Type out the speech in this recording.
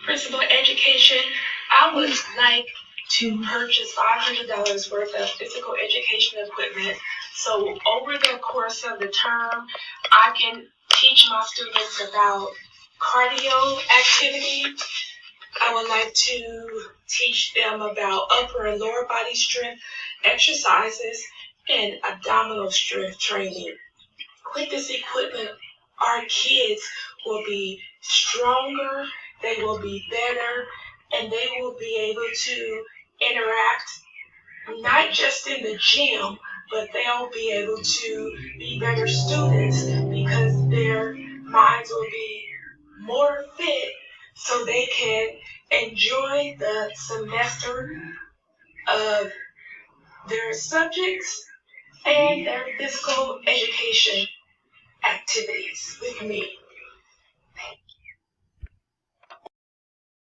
Principal education, I would like to purchase $500 worth of physical education equipment. So over the course of the term, I can teach my students about cardio activity. I would like to teach them about upper and lower body strength exercises and abdominal strength training. With this equipment, our kids will be stronger, they will be better, and they will be able to interact not just in the gym, but they'll be able to be better students because their minds will be more fit so they can enjoy the semester of their subjects and their physical education activities with me.